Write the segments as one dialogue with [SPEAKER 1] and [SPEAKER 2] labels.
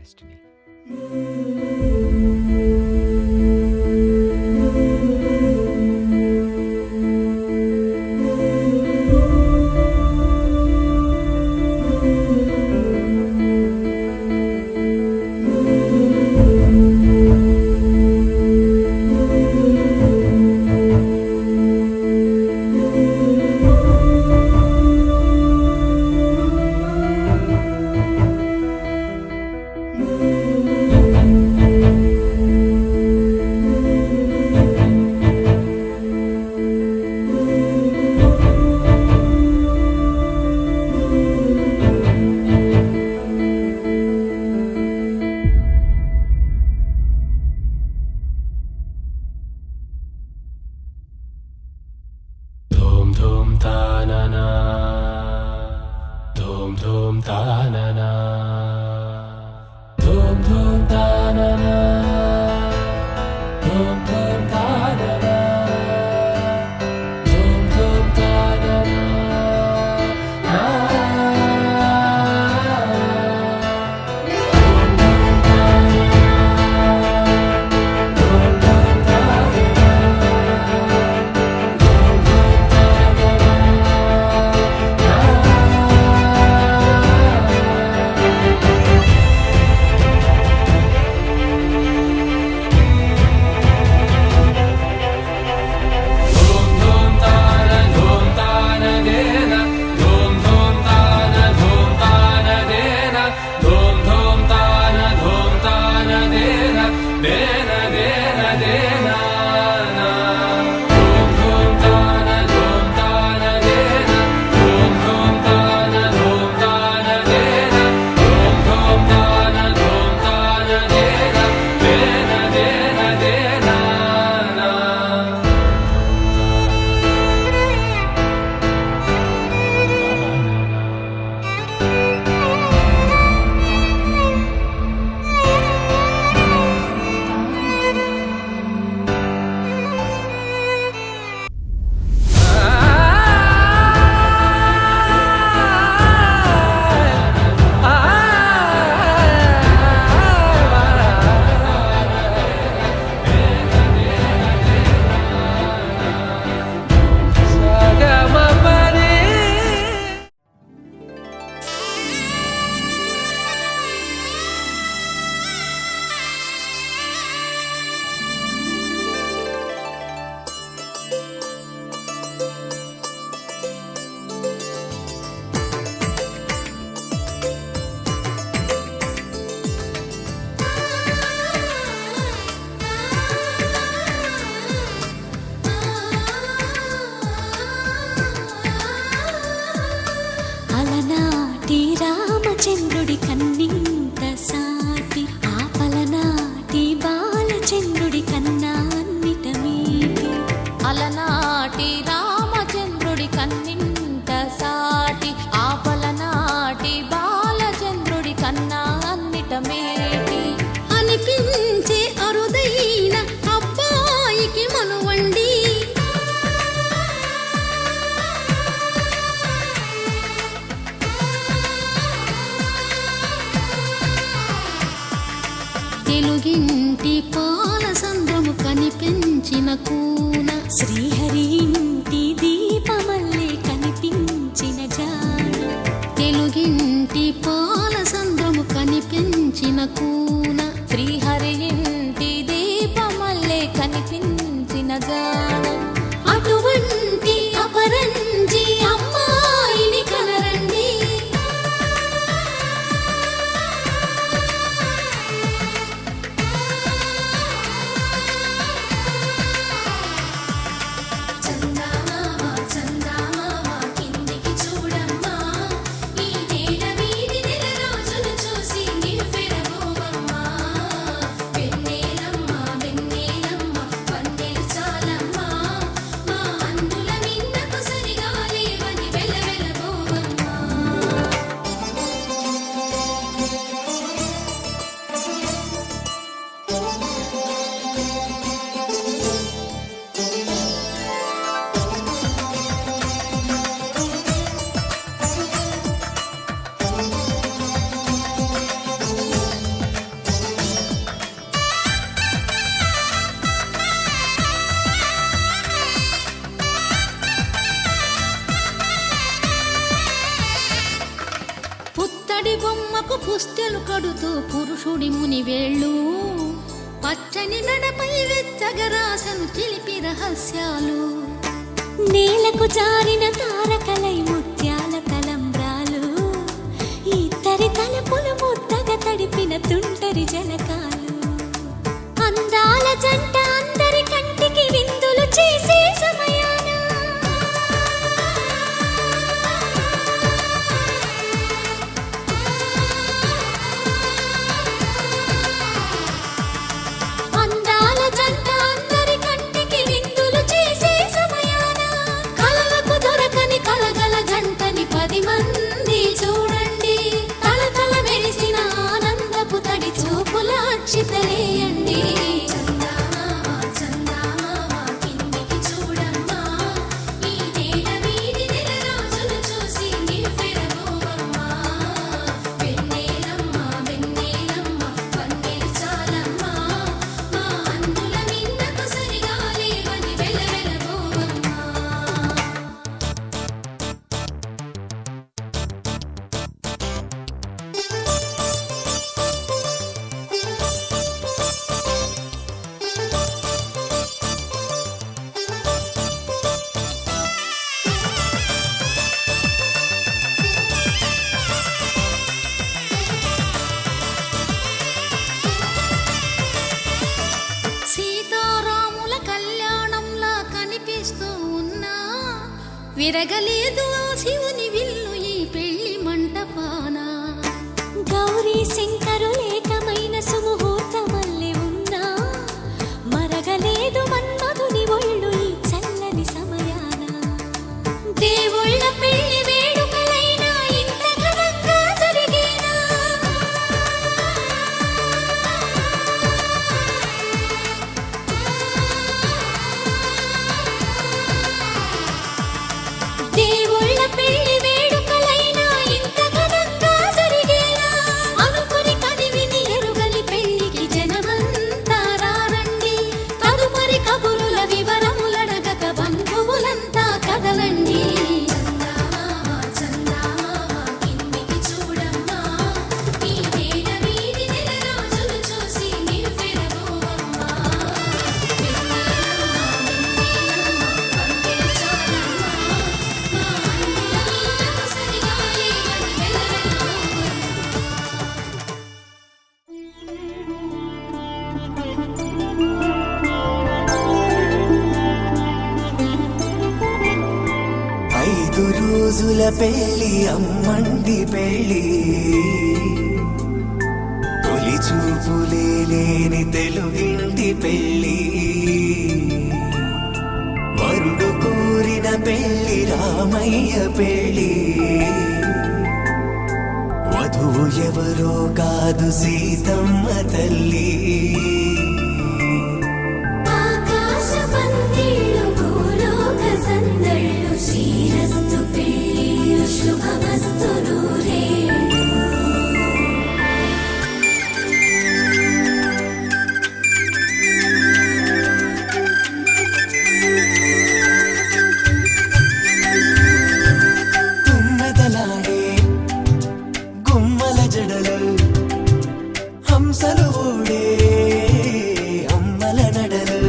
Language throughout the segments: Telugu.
[SPEAKER 1] destiny.
[SPEAKER 2] రామచంద్రుడి కన్నింత సాటి ఆపలనాటి బాలచంద్రుడి కన్నా అన్నిట మీటి
[SPEAKER 3] అలనాటి రామచంద్రుడి కన్నింత సాటి ఆపలనాటి బాలచంద్రుడి కన్నా అన్నిట మేటి
[SPEAKER 2] అనిపించే అరుదైన అబ్బాయికి మనువండి తెలుగింటి పాలసంద్రము కనిపించిన కూన శ్రీహరి ఇంటి దీపమల్లే కనిపించిన జాడ తెలుగింటి పాలసంద్రము కనిపించిన కూన
[SPEAKER 3] శ్రీహరి ఇంటి దీపమల్లే కనిపించిన జాడ
[SPEAKER 2] అటువంటి అపరంజి అమ్మాయిని కనరండి పుస్తెలు కడుతూ పురుషుడి ముని వేళ్ళు పచ్చని మెడపై వెచ్చగరాసను చిలిపి రహస్యాలు
[SPEAKER 3] నేలకు జారిన తారకలై ముత్యాల తలంబ్రాలు ఇద్దరి తలపులు ముద్దగా తడిపిన తుంటరి జలకాలు అందాల జంట అందరి కంటికి విందులు చేసే సమయాన అందాల జంట అందరి కంటికి విందులు చేసే సమయాన కలలకు దొరకని కలగల జంటని 10 మంది చూడండి తలతల మెరిసిన ఆనందపు తడి చూపుల అక్షితలేయండి
[SPEAKER 2] సీతారాముల కళ్యాణంలా కనిపిస్తూ ఉన్నా విరగలేదు ఆ శివుని విల్లు ఈ పెళ్లి మంటపాన
[SPEAKER 3] గౌరీ శంకరులేకమైన సుముహూర్తమల్లె ఉన్నా మరగలేదు మన్మధుని ఒళ్ళు ఈ చల్లని సమయాన దేవుళ్ళ పెళ్లి వేడుకలైనా ఇంత ఘనంగా జరిగేనా దేవుళ్ళ పెళ్లి వేడుకలైనా ఇంత ఘనంగా జరిగేలా అనుకుని కదివిని ఎరుగని పెళ్లికి జనమంతా రారండి తదుపరి కబురుల వివరములడగక బంధువులంతా కదలండి
[SPEAKER 1] ఐదు రోజుల పెళ్లి అమ్మండి పెళ్లి తొలి చూపులే లేని తెలుగింటి పెళ్లి వరుడు కోరిన పెళ్లి రామయ్య పెళ్లి వధువు ఎవరో కాదు సీతమ్మ తల్లి
[SPEAKER 3] ఆకాశ పందిళ్ళు భూలోక సందళ్ళు శ్రీరస్తు పెళ్ళిళ్ళు శుభమస్తు నూరేళ్ళు
[SPEAKER 1] తుమ్మెదలాడే గుమ్మల జడలు హంసలు ఊడే అమ్మల నడలు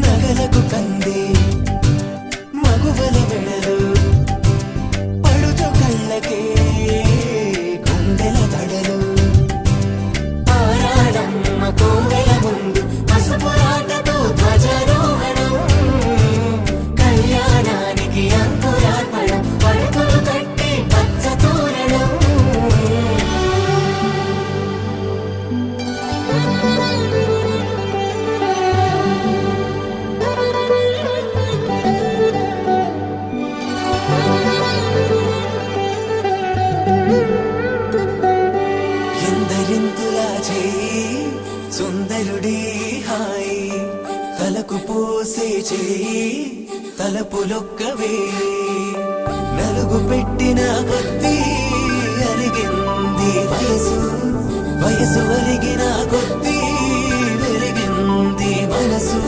[SPEAKER 1] నగలకు కంది మగువల మెడలు పడుచు కళ్ళకే గుండెల దడలు ఆరాడమ్మ కోవెల ముందు పసుపురాటతో ధ్వజారోహణం కళ్యాణానికి అంకురార్పణం పడుకులు కట్టి పచ్చ తోరణం ఎందరింతులా చేయి సుందరుడి హాయి తలకు పోసే చేయి తలపులొక్కవే నలుగు పెట్టిన కొద్దీ అలిగింది వయసు వయసు ఒలిగిన కొద్దీ వెలిగింది మనసు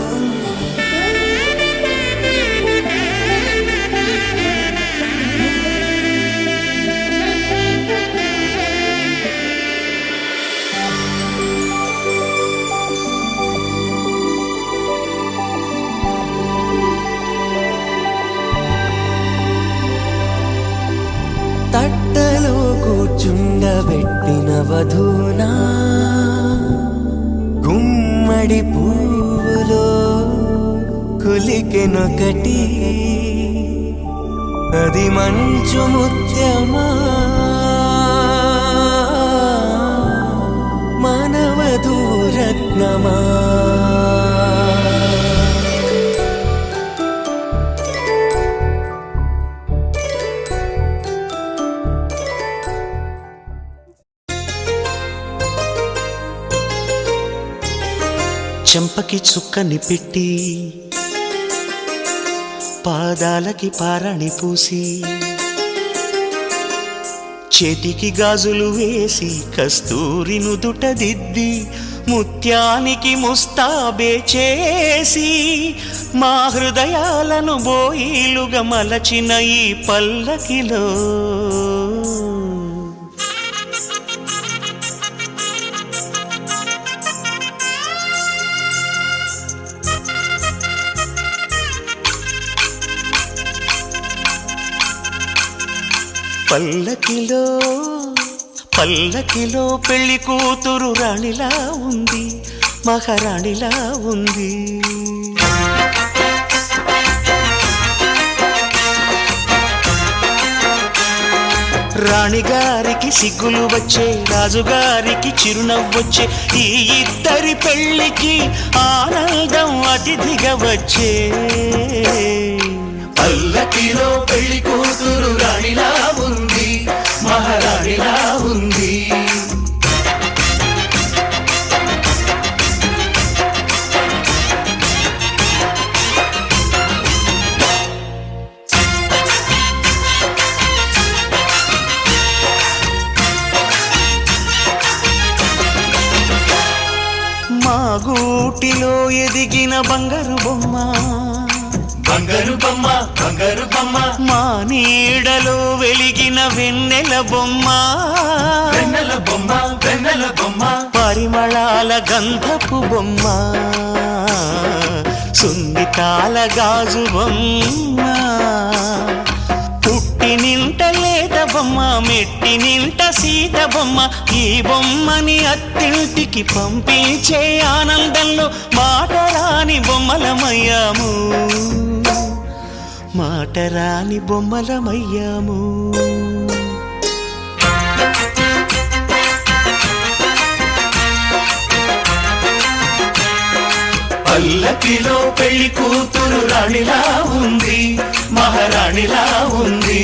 [SPEAKER 1] చుట్టబెట్టిన వధూనా గుమ్మడి పువ్వులో కులికెనొకటి అది మంచు ముత్యమా మానవధూరత్నమా
[SPEAKER 4] చెంపకి చుక్కని పెట్టి పాదాలకి పారాణి పూసి చేతికి గాజులు వేసి కస్తూరి నుదుట దిద్ది ముత్యానికి ముస్తాబే చేసి మా హృదయాలను బోయిలుగా మలచిన ఈ పల్లకిలో పల్లకిలో పల్లకిలో పెళ్లి కూతురు రాణిలా ఉంది, మహారాణిలా ఉంది. రాణిగారికి సిగ్గులు వచ్చే, రాజుగారికి చిరునవ్వొచ్చే, ఈ ఇద్దరి పెళ్లికి ఆనందం అతిథిగా వచ్చే.
[SPEAKER 1] పల్లకిలో పెళ్లి కూతురు రాణిలా ఉంది, మహారాణిలా ఉంది.
[SPEAKER 4] మా గూటిలో ఎదిగిన బంగారు బొమ్మ,
[SPEAKER 1] బంగారు బొమ్మ, బంగారు బొమ్మ,
[SPEAKER 4] మా నీడలో వెలిగిన వెన్నెల బొమ్మ,
[SPEAKER 1] వెన్నెల బొమ్మ, వెన్నెల బొమ్మ,
[SPEAKER 4] పరిమళాల గంధపు బొమ్మ, సున్నితాల గాజు బొమ్మ, పుట్టి నింట లేత బొమ్మ, మెట్టి నింట సీత బొమ్మ. ఈ బొమ్మని అత్తింటికి పంపించే ఆనందంలో మాటరాని బొమ్మలమయ్యాము, మాటరాని బొమ్మలమయ్యాము.
[SPEAKER 1] పల్లకిలో పెళ్లి కూతురు రాణిలా ఉంది, మహారాణిలా ఉంది.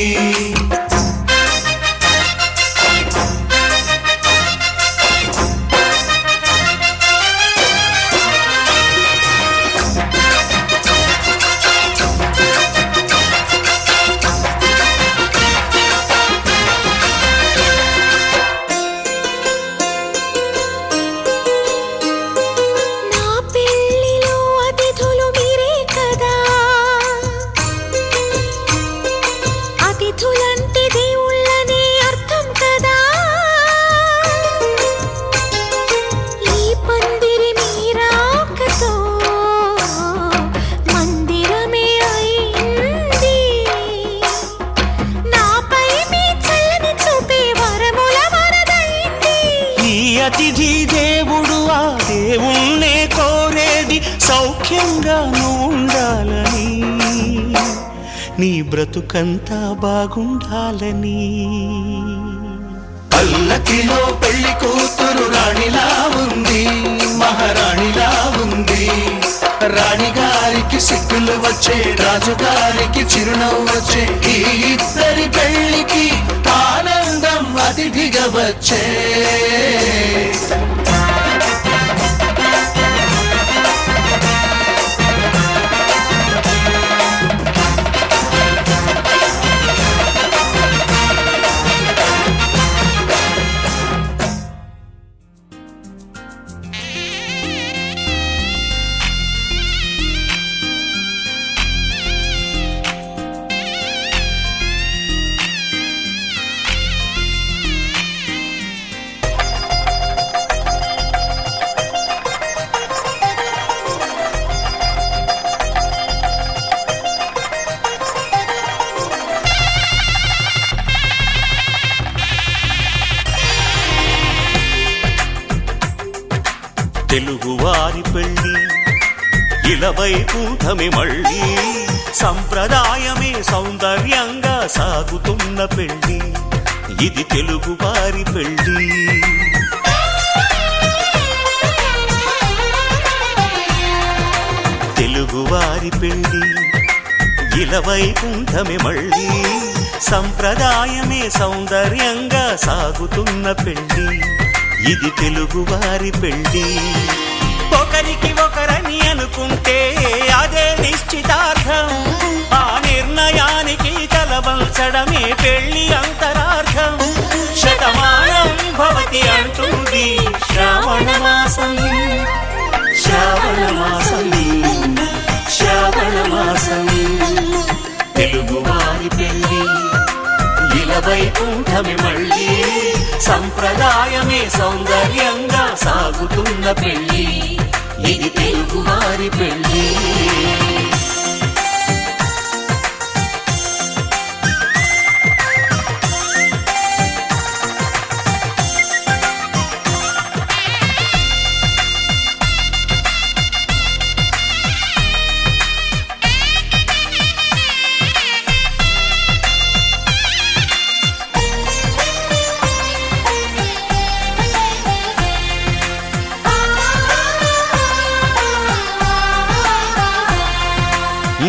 [SPEAKER 4] అతిథి దేవుడు ఆ దేవుణ్ణే కోరేది సౌఖ్యంగా నువ్వు ఉండాలని, నీ బ్రతుకంతా బాగుండాలని.
[SPEAKER 1] పల్లకిలో పెళ్లి కూతురు రాణిలా ఉంది, మహారాణిలా ఉంది. రాణిగారికి సిగ్గులు వచ్చే, రాజుగారికి చిరునవ్వు వచ్చే, ఈ ఇద్దరి పెళ్లికి ఆనందం అతిథిగా వచ్చే.
[SPEAKER 4] తెలుగువారి పెళ్ళి ఇలవైకుంఠమే మళ్ళీ సంప్రదాయమే సౌందర్యంగా సాగుతున్న పెళ్ళి ఇది తెలుగువారి పెళ్ళి తెలుగువారి పెళ్ళి ఇలవైకుంఠమే మళ్ళీ సంప్రదాయమే సౌందర్యంగా సాగుతున్న పెళ్ళి ఇది తెలుగువారి పెళ్ళి ఒకరికి ఒకరని అనుకుంటే అదే నిశ్చితార్థం ఆ నిర్ణయానికి తలవంచడమే పెళ్లి అంతరార్థం శతమానం భవతి అంటుంది శ్రావణ మాసం శ్రావణ మాసం శ్రావణ మాసం తెలుగువారి పెళ్ళి ఇలవైకుంఠమే మళ్ళీ సంప్రదాయమే సౌందర్యంగా సాగుతున్న పెళ్ళి ఇది తెలుగువారి పెళ్ళి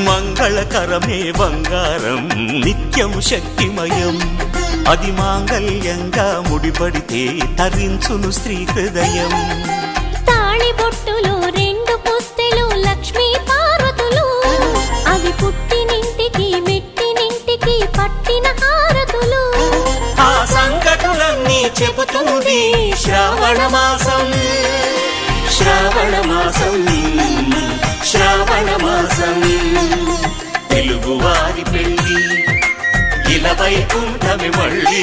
[SPEAKER 4] మంగళకరమే బంగారం నిత్యం శక్తిమయం అది మాంగళ్యంగా ముడిపడితే తరించును స్త్రీ హృదయం
[SPEAKER 3] తాళి బొట్టులో రెండు పుస్తెలు లక్ష్మీ పార్వతులు అవి పుట్టినింటికి మెట్టినింటికి పట్టిన హారతులు
[SPEAKER 4] ఆ సంగతులన్నీ చెబుతుంది శ్రావణ మాసం శ్రావణ మాసం శ్రావణ మాసం తెలుగువారి పెళ్ళి ఇలవైకుంఠమే మళ్ళీ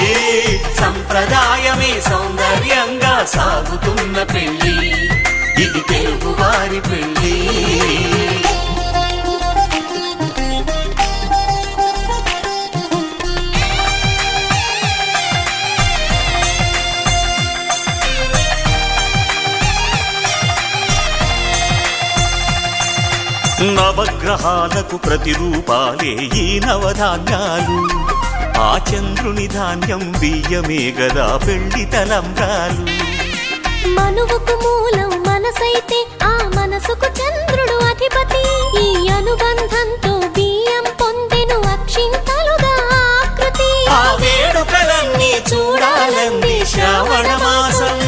[SPEAKER 4] సంప్రదాయమే సౌందర్యంగా సాగుతున్న పెళ్ళి ఇది తెలుగువారి పెళ్ళి నవగ్రహాలకు ప్రతిరూపాలే ఈ నవధాన్యాలు ఆ చంద్రుని ధాన్యం బియ్యమే గదా పెళ్లి తలంబ్రాలు
[SPEAKER 3] మనువుకు మూలం మనసైతే ఆ మనసుకు చంద్రుడు అధిపతి ఈ అనుబంధంతో బియ్యం పొందెను అక్షింతలుగా ఆకృతి
[SPEAKER 4] ఆ వేడుకలన్నీ చూడాలంది శ్రావణ మాసం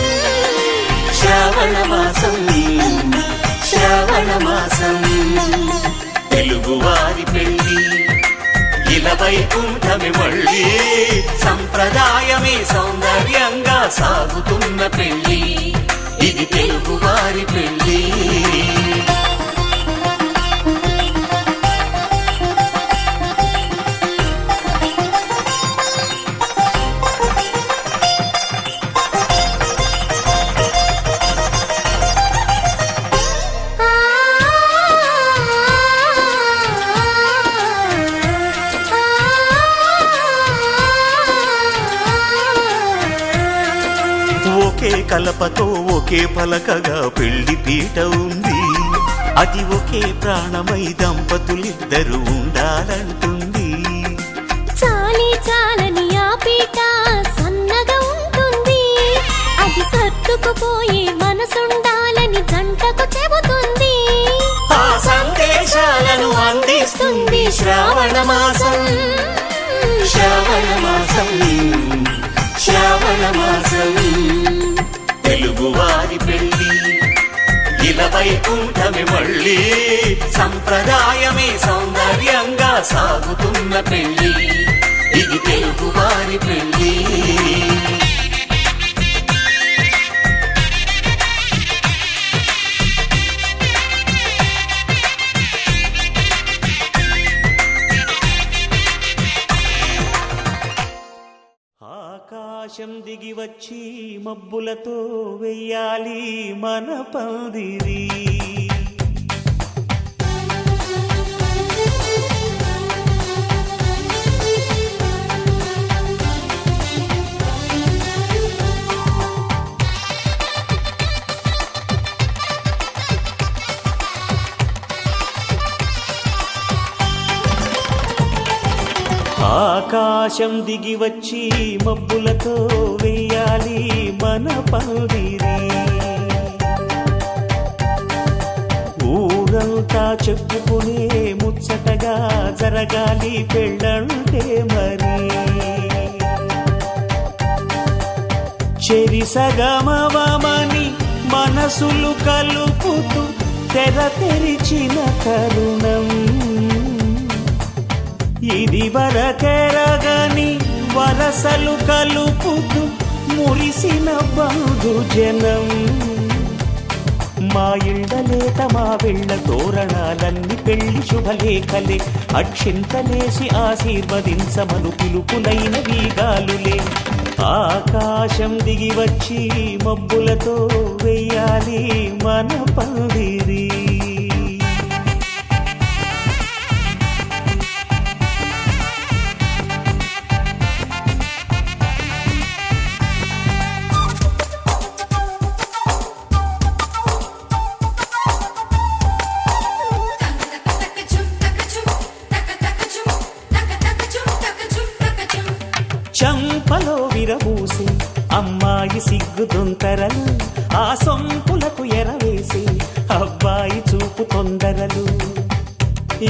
[SPEAKER 4] శ్రావణ మాసం శ్రావణ మాసం తెలుగువారి పెళ్ళి ఇలవైకుంఠమే మళ్ళీ సంప్రదాయమే సౌందర్యంగా సాగుతున్న పెళ్ళి ఇది తెలుగువారి పెళ్ళి ఒకే కలపతో ఒకే పలకగా పెళ్లి పీట ఉంది అది ఒకే ప్రాణమై దంపతులిద్దరు ఉండాలంటుంది
[SPEAKER 3] చాలి చాలని ఆ పీట సన్నగా ఉంటుంది అది సర్దుకుపోయే మనసుండాలని జంటకు చెబుతుంది
[SPEAKER 4] ఆ సందేశాలను అందిస్తుంది శ్రావణ మాసం శ్రావణ మాసం శ్రావణ మాసం తెలుగువారి పెళ్ళి ఇలవైకుంఠమే మళ్ళీ సంప్రదాయమే సౌందర్యంగా సాగుతున్న పెళ్ళి ఇది తెలుగువారి పెళ్ళి ఆకాశం దిగి వచ్చి మబ్బులతో వెయ్యాలి మన పందిరి ఆకాశం దిగి వచ్చి మబ్బులతో వెయ్యాలి మన పందిరి. ఊరంతా చెప్పుకునే ముచ్చటగా జరగాలి పెళ్ళంటే మరి. చెరిసగమవమని మనసులు కలుపుతూ తెర తెరిచిన తరుణం, ఇది వరకెరగని వరసలు కలుపుతూ మురిసిన బంధుజనం. మా ఇళ్ళలేత మా వెళ్ళ తోరణాలన్నీ పెళ్లి శుభలేఖలే, అక్షింతలేసి ఆశీర్వదించమను పిలుపులైన వీగాలులే. ఆకాశం దిగి వచ్చి మబ్బులతో వెయ్యాలి మన పందిరి. చంపలో విరబూసి అమ్మాయి సిగ్గు దొంతరలు, ఆ సొంపులకు ఎరవేసి అబ్బాయి చూపు తొందరలు.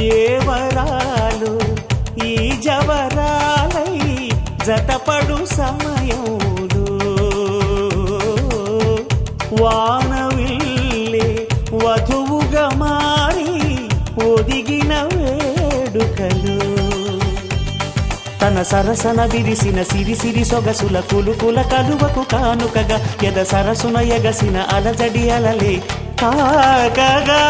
[SPEAKER 4] ఏ వరాలు ఈ జవరాలై జతపడు సమయంలో, వానవిల్లే వధువుగా మారి ఒదిగిన వేడుకలు. తన సరసన విరిసిన సిరిసిరి సొగసుల కులుకుల కలువకు కానుకగా ఎద సరసున ఎగసిన అలజడి అలలే తాకగా.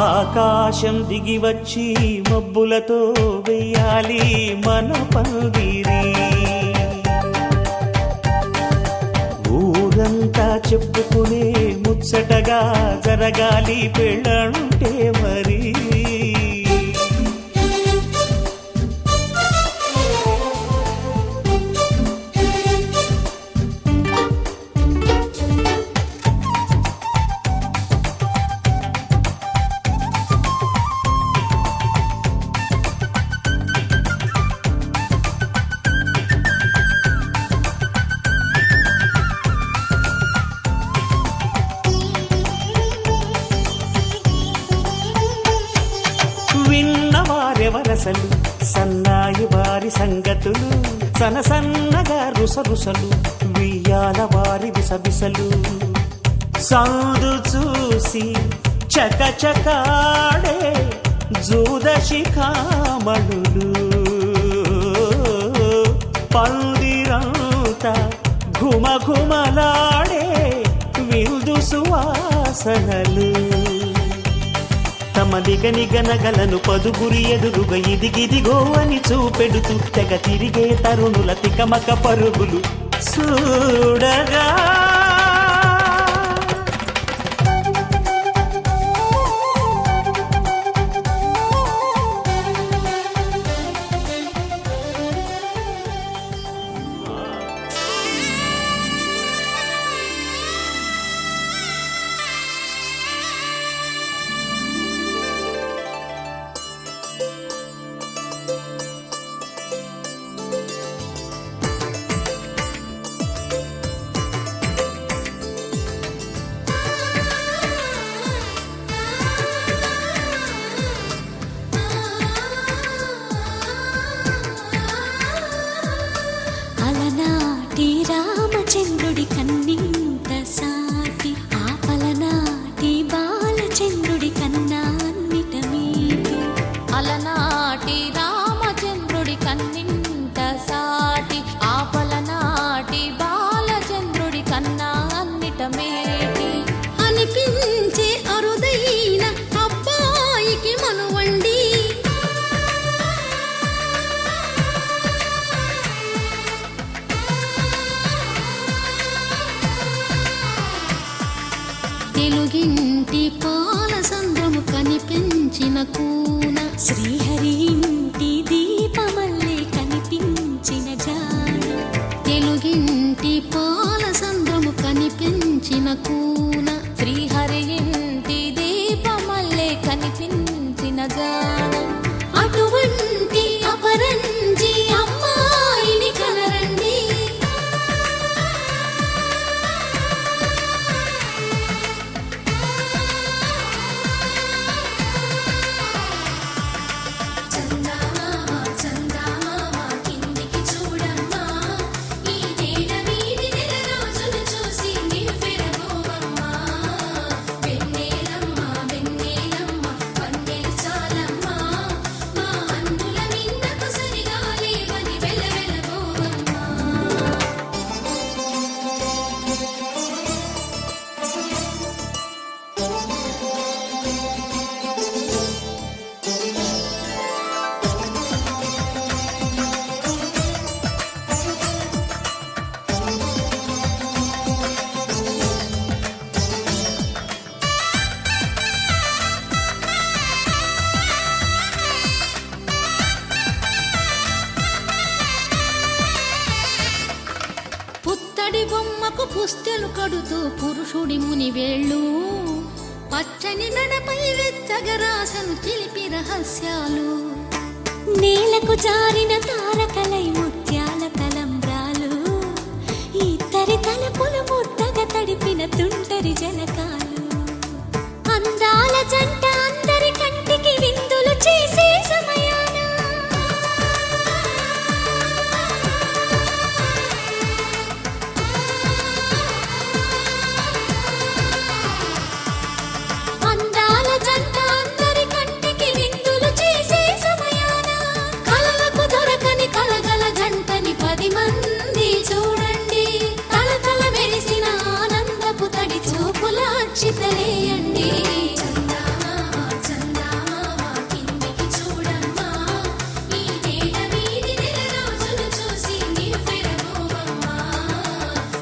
[SPEAKER 4] ఆకాశం దిగి వచ్చి మబ్బులతో వెయ్యాలి మన పందిరి. ఊరంతా చెప్పుకునే ముచ్చటగా జరగాలి పెళ్ళంటే మరి. విన్నవారెవరసలు సన్నాయి వారి సంగతులు, సనసన్నగా రుసరుసలు వియ్యాల వారి విసవిసలు. సందు చూసి చకచకాడే జూదశిఖామణులు, పందిరంతా ఘుమఘుమలాడే విందు సువాసనలు. తమ నిగనిగనగలను పదుగురి ఎదురుగా ఇదిగిదిగో అని చూపెడుతూ తెగ తిరిగే తరుణుల తికమక పరుగులు చూడగా.
[SPEAKER 3] రామచంద్రుడి కన్నింత సాటి, ఆపలనాటి బాలచంద్రుడి కన్నా అన్నిట మీటి.
[SPEAKER 2] అలనాటి రామచంద్రుడి కన్నింత సాటి, ఆపలనాటి బాలచంద్రుడి కన్నా అన్నిట మేటి. అనిపించే అరుదైన అబ్బాయికి మనువండి, తెలుగింటి పాలసంద్రము కనిపించిన కూన,
[SPEAKER 3] శ్రీహరి ఇంటి దీపమల్లే కనిపించిన జాడ.
[SPEAKER 2] తెలుగింటి తెలిసిన జాడ అటువంటి అపరంజి అమ్మాయిని కనరండి. చందమామ చందమామ కిందికి చూడమ్మా, ఈ నేల మీది నెల రోజులు చూసి నివ్వెరపోవమ్మా. వెన్నెలమ్మ వెన్నెలమ్మ వన్నెలు చాలమ్మా, మా అందుల మిన్నకు సరిగా లేవని వెలవెలబోవమ్మా. పుత్తడి బొమ్మకు పుస్తెలు కడుతూ పురుషుడి ముని వేళ్ళు, పచ్చని మెడపై వెచ్చగరాసను చిలిపి రహస్యాలు.
[SPEAKER 3] నేలకు జారిన తారకలై ముత్యాల తలంబ్రాలు, ఇద్దరి తలపులు ముద్దగా తడిపిన తుంటరి జలకాలు. అందాల జంట అందరి కంటికి విందులు చేసే సమయాన అందాల జంట అందరి కంటికి విందులు చేసే సమయాన కలలకు దొరకని కలగల జంటని 10 మంది చూడండి. తలతల మెరిసిన ఆనందపు తడి చూపుల అక్షితలేయండి. చందమామ చందమామ కిందికి చూడమ్మా, ఈ నేల మీది నెల రోజులు చూసి నివ్వెరపోవమ్మా.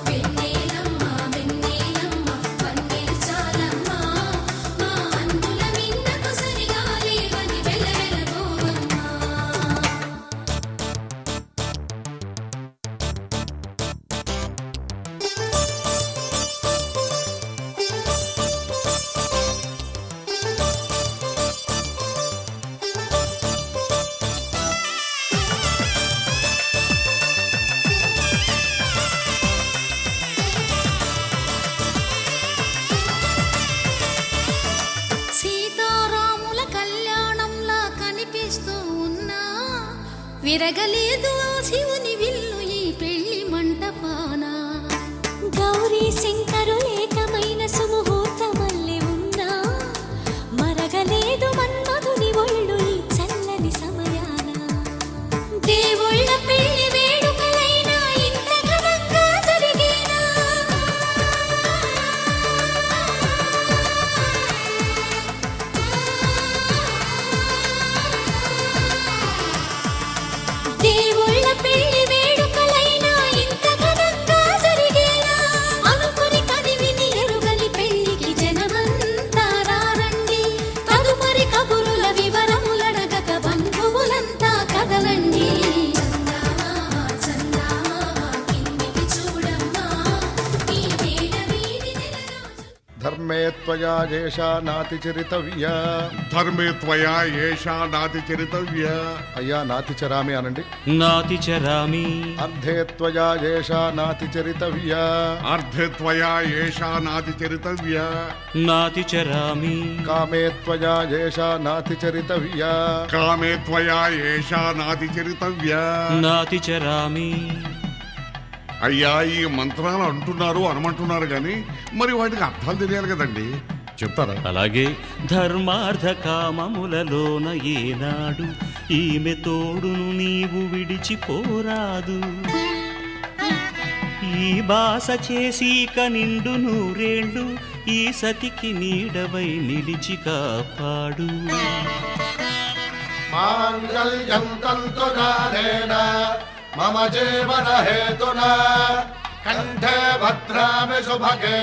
[SPEAKER 3] వెన్నెలమ్మ వెన్నెలమ్మ వన్నెలు చాలమ్మా, మా అందుల మిన్నకు సరిగా లేవని వెలవెలబోవమ్మా. సీతారాముల కళ్యాణంలా కనిపిస్తూ ఉన్నా, విరగలేదు ఆ శివుని విల్లు ఈ పెళ్లి మంటపాన. గౌరీ శంకరులేకమైన సుముహూర్తమల్లె ఉన్నా, మరగలేదు మన్మధుని ఒళ్ళు ఈ చల్లని సమయాన. దేవుళ్ళ పెళ్లి వేడుకలైనా ఇంత ఘనంగా జరిగేనా? దేవుళ్ళ పెళ్లి వేడుకలైనా ఇంత ఘనంగా జరిగేనా? అనుకుని కదివిని ఎరుగని పెళ్లికి జనమంతా రారండి. తదుపరి కబురుల వివరములడగక బంధువులంతా కదలండి. చందమామ చందమామ కిందికి చూడమ్మా, ఈ నేల మీది నెల రోజులు
[SPEAKER 5] ధర్మే త్వయా ఏషా నాతి చరితవ్య.
[SPEAKER 6] ధర్మే త్వయా ఏషా నాతి చరితవ్య.
[SPEAKER 5] అయ్యా నాతి చరామి అనండి.
[SPEAKER 7] నాతి చరామి
[SPEAKER 5] అర్ధే త్వయా ఏషా నాతి చరితవ్య.
[SPEAKER 6] అర్ధే త్వయా ఏషా నాతి చరితవ్య.
[SPEAKER 7] నాతి చరామి
[SPEAKER 5] కామే త్వయా ఏషా నాతి చరితవ్య.
[SPEAKER 6] కామే త్వయా ఏషా నాతి చరితవ్య.
[SPEAKER 7] నాతి చరామి.
[SPEAKER 6] అయ్యా ఈ మంత్రాలు అంటున్నారు అనమంటున్నారు కానీ మరి వాటికి అర్థాలు తెలియాలి కదండి, చెప్తారా?
[SPEAKER 7] అలాగే ధర్మార్థ కామములలోన ఏనాడు ఈమె తోడును నీవు విడిచిపోరాదు. ఈ బాస చేసి నిండు నూరేళ్ళు ఈ సతికి నీడవై నిలిచి కాపాడు.
[SPEAKER 5] మాంగళ్యం తంతునానేన మమ జీవన హేతునా కంఠే భద్రామి శుభగే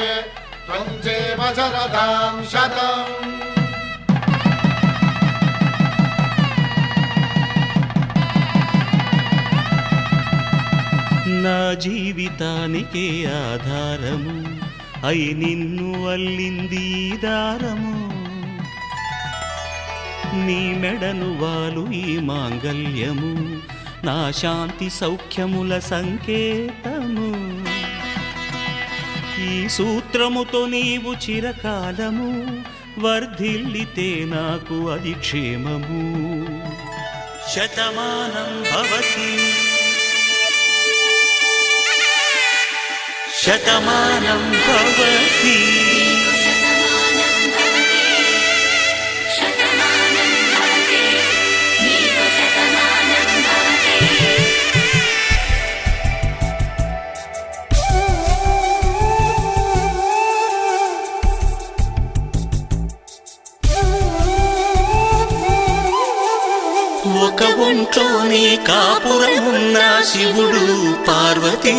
[SPEAKER 5] త్వం జీవ శరదాం శతం.
[SPEAKER 7] నా జీవితానికే ఆధారము అయి నిన్ను అల్లింది ఈ దారము. నీ మెడను వాలు ఈ మాంగల్యము నా శాంతి సౌఖ్యముల సంకేతము ఈ సూత్రముతో నీవు చిరకాలము వర్ధిల్లితే నాకు అది క్షేమము శతమానం భవతి శతమానం భవతి ఒక ఒంట్లోనే కాపురమున్న శివుడు పార్వతీ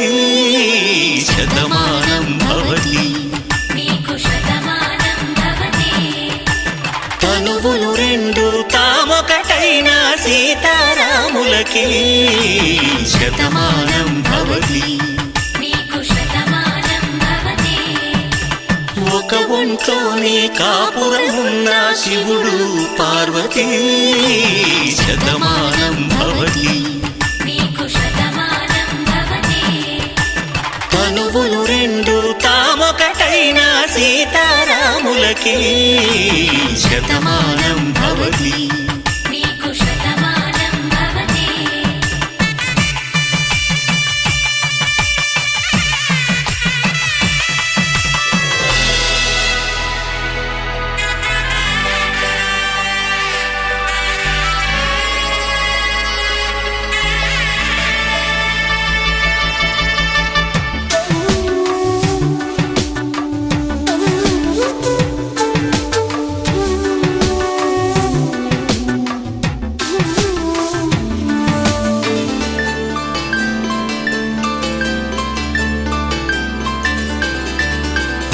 [SPEAKER 7] శతమానం భవతి తనువులు రెండు తామొకటైన సీతారాములకి శతమానం భవతి ఒక ఒంట్లోనే కాపురమున్న శివుడు పార్వతీ శతమానం భవతి తనువులు రెండు తామొకటైన సీతారాములకి శతమానం భవతి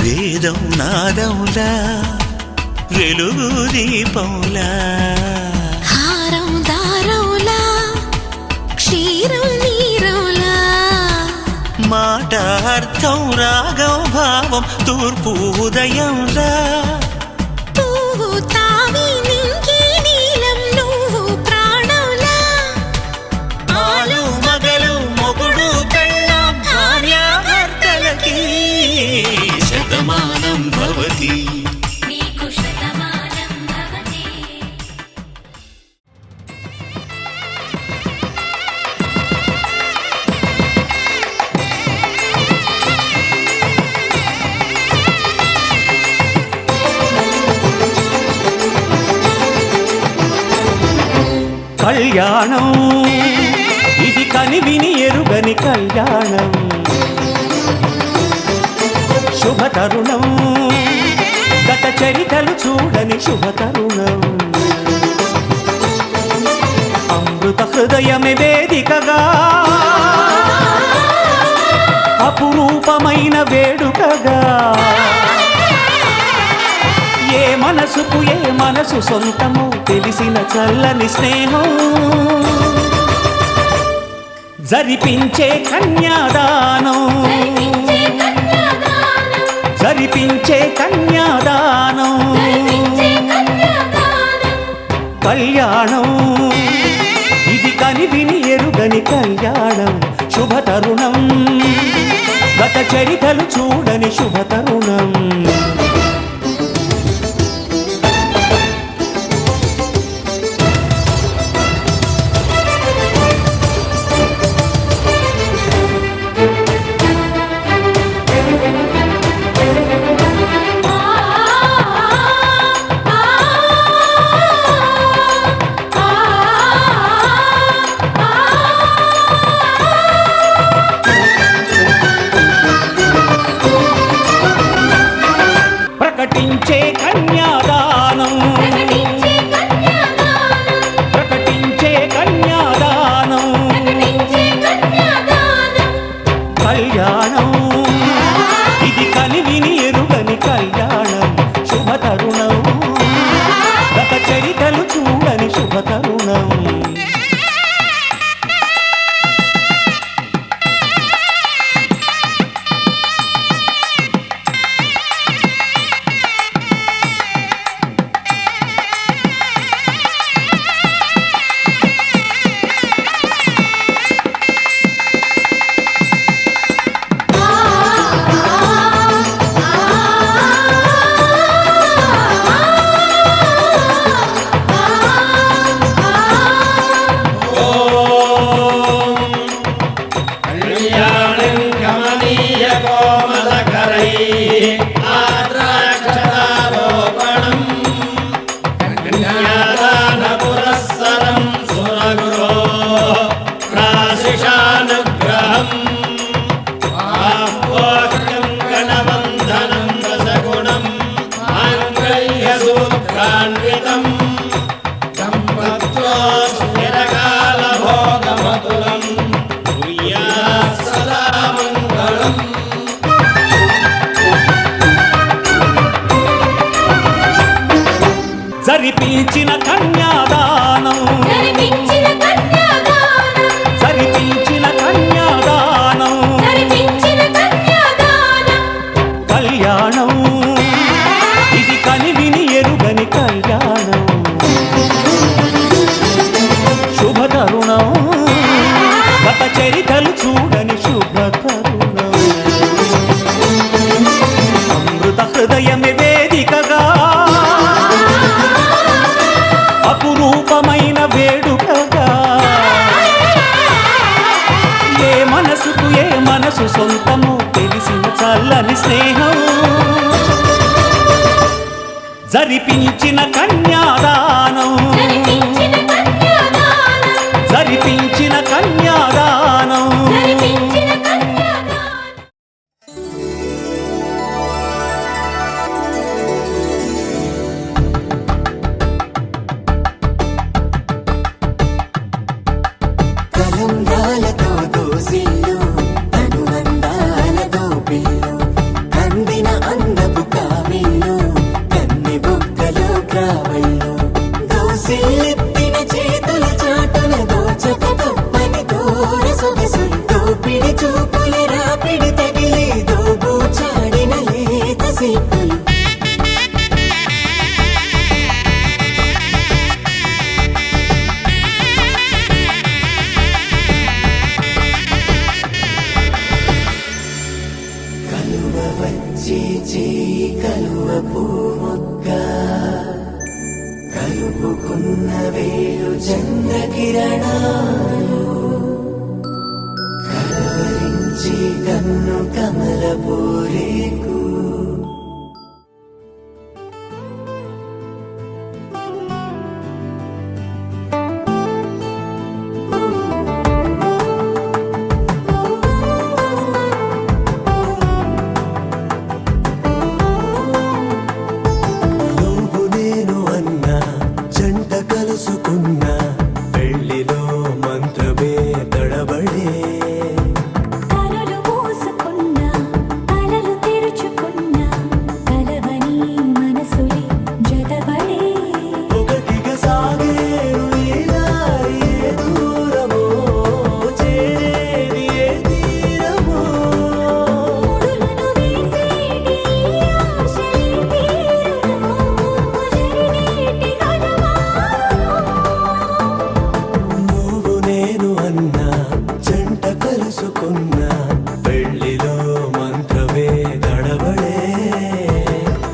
[SPEAKER 7] వేదం నాదములా వెలుగు దీపంలా
[SPEAKER 3] హారం దారవులా క్షీరం నీరవులా
[SPEAKER 7] మాట అర్థం రాగం భావం తూర్పు ఉదయంలా
[SPEAKER 3] పువ్వు తావి నింగి నీలం నువ్వు ప్రాణంలా
[SPEAKER 7] ఆలు మగలు మొగుడు పెళ్ళాం భార్యాభర్తలకి శతమానం భవతి కళ్యాణం ఇది కనివిని ఎరుగని కళ్యాణం శుభతరుణం గత చరితలు చూడని శుభతరుణం అమృత హృదయమే వేదికగా అపురూపమైన వేడుకగా ఏ మనసుకు ఏ మనసు సొంతము తెలిసిన చల్లని స్నేహం జరిపించే కన్యాదానం జరిపించే కన్యాదానం కళ్యాణం ఇది కనివిని ఎరుగని కళ్యాణం శుభతరుణం గత చరితలు చూడని శుభతరుణం ప్రకటించే కన్యాదానం ప్రకటించే కన్యాదానం కళ్యాణం ఇది కనివిని ఎరుగని కళ్యాణం శుభతరుణం గత చరితలు చూడని శుభతరుణం
[SPEAKER 8] సుఖాన్వితం సంపత్తో స్థిరకాల భోగమతులం కుర్యాత్ సదా మంగళం.
[SPEAKER 7] జరిపించిన కన్యాదానం
[SPEAKER 2] జరిపించిన కన్యాదానం
[SPEAKER 7] జరిపించిన కన్యాదానం
[SPEAKER 2] జరిపించిన కన్యాదానం
[SPEAKER 7] కళ్యాణం ఇది కనివిని ఎరుగని కళ్యాణం శుభతరుణం గత చరితలు చూడని శుభతరుణం అమృత హృదయమే వేదికగా అపురూపమైన వేడుకగా ఏ మనసు సొంతము తెలిసిన చల్లని స్నేహం జరిపించిన కన్యాదానం
[SPEAKER 2] జరిపించిన కన్యాదానం
[SPEAKER 7] జరిపించిన కన్యాదానం
[SPEAKER 2] జరిపించిన కన్యాదానం
[SPEAKER 9] కలంబ్రాలతో దోసిల్లు అనుబంధాలతో పిల్లు కందిన అందపు కావిల్లు కన్ని బుక్కలు క్రావళ్ళు దోసిల్లెత్తిన చేతుల చాటున దోచక తప్పని దూర సొగసులు దోపిడి చూపుల రాపిడి తగిలి దోబూచాడిన లేత సేపులు కలువ వచ్చే చేయి కలువ పూమొక్క కలుపుకున్న వేలు చంద్రకిరణాలు కలవరించి కన్ను కమల పూరేకు నువ్వు నేను అన్నా జంట కలుసుకున్నా పెళ్లిలో మంత్రమే తడబడే
[SPEAKER 3] కనులు మూసుకున్నా కలలు తెరుచుకున్నా కలవని మనసులే జతబడే
[SPEAKER 9] ఒకటిగా సాగేరు ఈ దారి ఏ దూరమో చేరేది ఏ తీరమో
[SPEAKER 3] ముడులను వేసేటి ఆశలే తీరును జరిగేటి కనుమారును
[SPEAKER 9] నువ్వు నేను అన్నా జంట కలుసుకున్నా పెళ్లిలో మంత్రమే తడబడే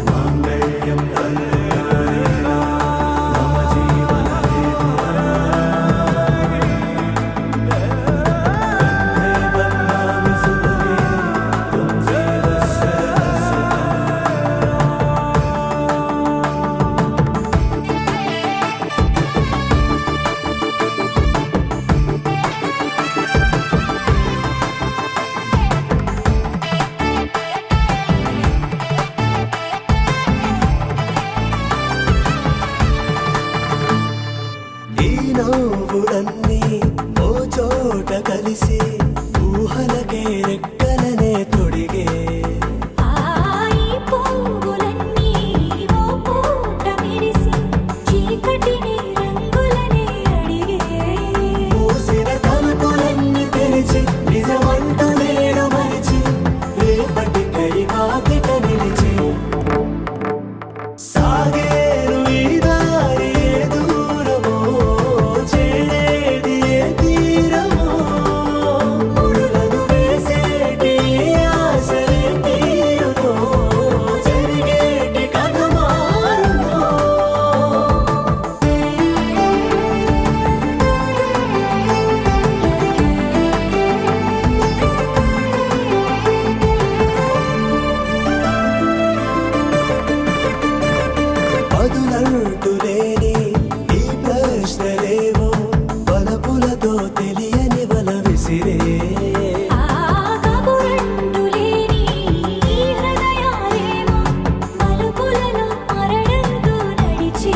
[SPEAKER 9] మాంగళ్యం మమ జీవన ఈ నవ్వులన్నీ ఓ చోట కలిసి ఊహలకే రెక్కలనే తొడిగే
[SPEAKER 3] ఆయి పువ్వులన్నీ ఓ పూట మెరిసి చీకటిని రంగులనే అడిగే
[SPEAKER 9] మూసిన తలుపులన్నీ తెరిచి నిజమంటూ నేడు మరిచి రేపటికై వాకిట నిలిచి సాగేరు ఈ దారి ఏ దూరమో చేరేది ఏ తీరమో ముడులను వేసేటి ఆశలే తీరుతో జరిగేటి కథ మారునో పదులంటూ లేని ఈ ప్రశ్నలేవో బలపులతో తెలియని వల విసిరే
[SPEAKER 3] ఆ కబురంటూ లేని ఈ హృదయాలేమో మలుపులను మరణంతో నడిచే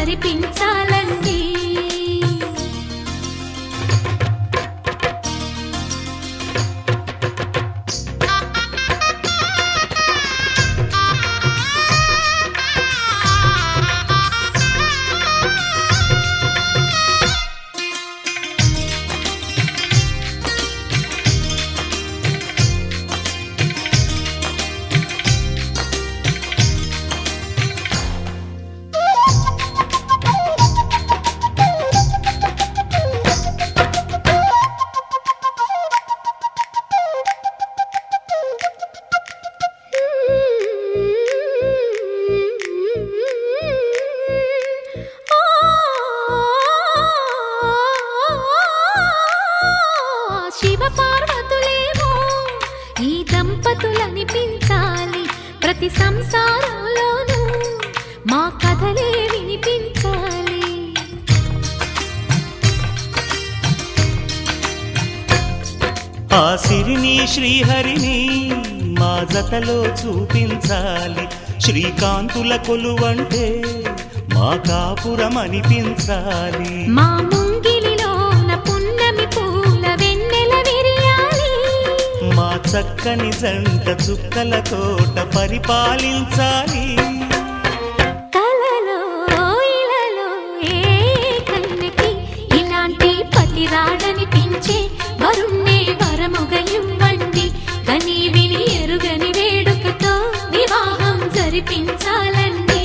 [SPEAKER 2] జరిపించాలండి. శివ పార్వతులేమో ఈ దంపతులనిపించాలి, ప్రతి సంసారంలోనూ మా కథలే వినిపించాలి.
[SPEAKER 4] ఆ సిరిని శ్రీహరిని మా జతలో చూపించాలి, శ్రీకాంతుల కొలువంటే మా కాపురం అనిపించాలి.
[SPEAKER 2] మా ముంగిలిలోన పున్నమి పూల వెన్నెల విరియాలి,
[SPEAKER 4] మా చక్కని జంట చుక్కల తోట పరిపాలించాలి.
[SPEAKER 2] కలలో ఇలలో ఏ కన్నెకి ఇలాంటి పతి రాడనిపించే వరుణ్ణే వరముగా ఇవ్వండి. కని విని ఎరుగని వేడుకతో వివాహం జరిపించాలండి.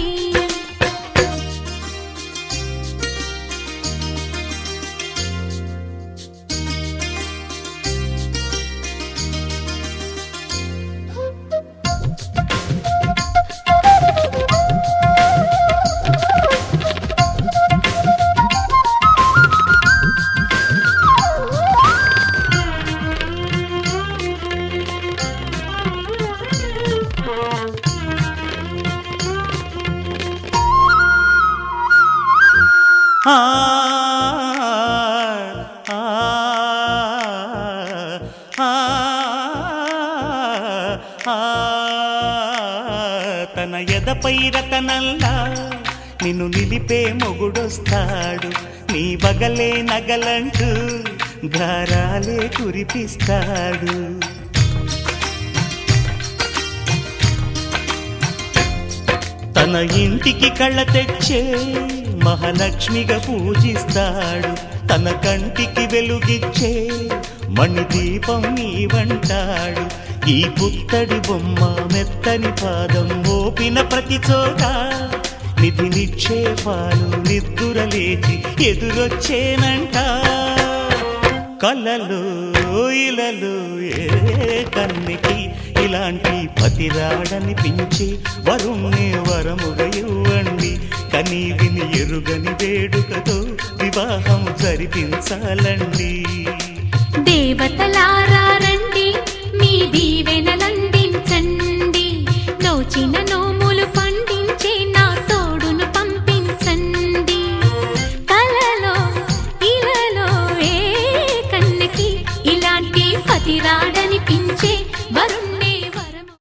[SPEAKER 4] ఆ ఆ ఆ ఆ తన ఎదపై రతనల్లా నిన్ను నిలిపే మొగుడొస్తాడు, నీ బగలే నగలంటూ గారాలే కురిపిస్తాడు. తన ఇంటికి కళ్ళ తెచ్చే మహాలక్ష్మిగా పూజిస్తాడు, తన కంటికి వెలుగిచ్చే మణిదీపం నీవంటాడు. ఈ పుత్తడి బొమ్మ మెత్తని పాదం మోపిన ప్రతి చోట నిధి నిక్షేపాలు నిద్దురలేచి ఎదురొచ్చేనంట. కలలో ఇలలో ఏ కన్నికి ఇలాంటి పతిరాడనిపించి వరుణ్ణి వరముగా ఇవ్వండి. కని విని ఎరుగని వేడుకతో వివాహం జరిపించాలండి.
[SPEAKER 2] దేవతలారా రండి, మీ దీవెనల